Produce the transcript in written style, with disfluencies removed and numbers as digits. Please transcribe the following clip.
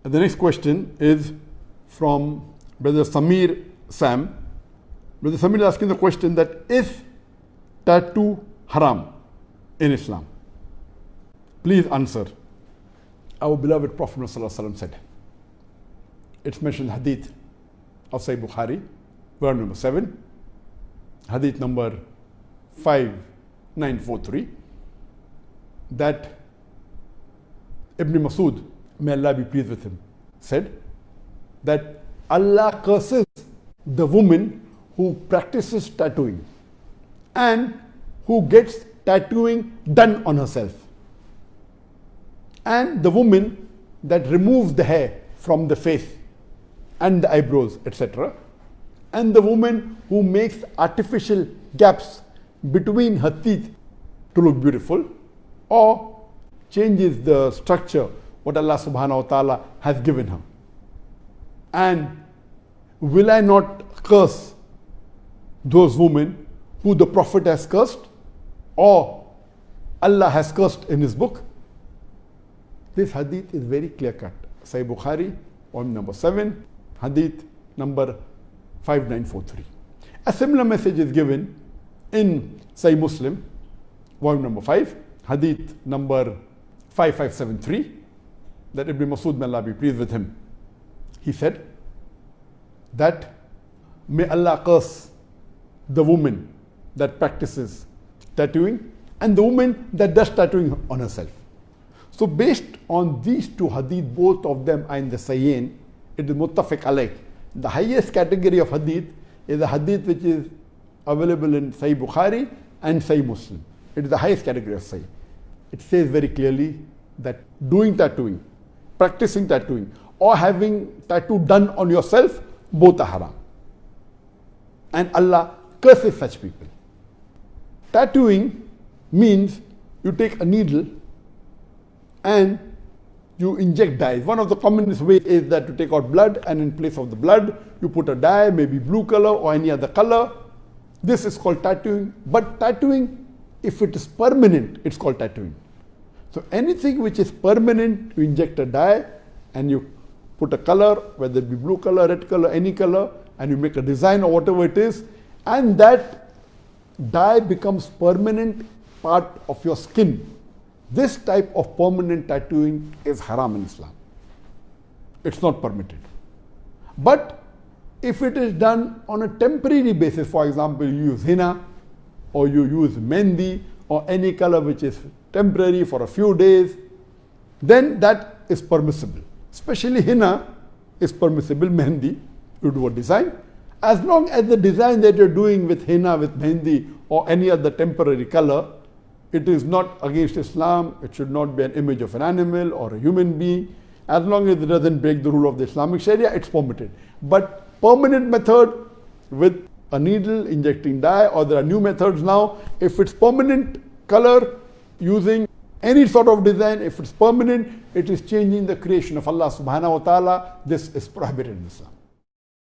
The next question is from Brother Samir Sam. Brother Samir is asking the question that is tattoo haram in Islam? Please answer. Our beloved Prophet ﷺ said, it's mentioned in Hadith of Sahih Bukhari, verse number 7, Hadith number 5943, that Ibn Masud, may Allah be pleased with him, said that Allah curses the woman who practices tattooing and who gets tattooing done on herself, and the woman that removes the hair from the face and the eyebrows, etc., and the woman who makes artificial gaps between her teeth to look beautiful, or changes the structure what Allah subhanahu wa ta'ala has given her. And will I not curse those women who the Prophet has cursed or Allah has cursed in his book? This hadith is very clear cut. Sahih Bukhari, volume number 7, hadith number 5943. A similar message is given in Sahih Muslim, volume number 5, hadith number 5573, that Ibn Masud, may Allah be pleased with him, he said that may Allah curse the woman that practices tattooing and the woman that does tattooing on herself. So based on these two hadith, both of them are in the Sahihain, it is muttafiq alayh. The highest category of hadith is a hadith which is available in Sahih Bukhari and Sahih Muslim. It is the highest category of Sahih. It says very clearly that doing tattooing, practicing tattooing, or having tattoo done on yourself, both are haram. And Allah curses such people. Tattooing means you take a needle and you inject dyes. One of the commonest ways is that to take out blood, and in place of the blood, you put a dye, maybe blue color or any other color. This is called tattooing. But tattooing, if it is permanent, it's called tattooing. So anything which is permanent, you inject a dye and you put a color, whether it be blue color, red color, any color, and you make a design or whatever it is, and that dye becomes permanent part of your skin. This type of permanent tattooing is haram in Islam. It's not permitted. But if it is done on a temporary basis, for example, you use henna or you use mehndi or any color which is temporary for a few days, then that is permissible. Especially henna is permissible, mehndi, you do a design. As long as the design that you're doing with henna, with mehndi or any other temporary color, it is not against Islam, it should not be an image of an animal or a human being. As long as it doesn't break the rule of the Islamic Sharia, it's permitted. But permanent method with a needle injecting dye, or there are new methods now, if it's permanent color using any sort of design, if it's permanent, it is changing the creation of Allah subhanahu wa ta'ala. This is prohibited in Islam.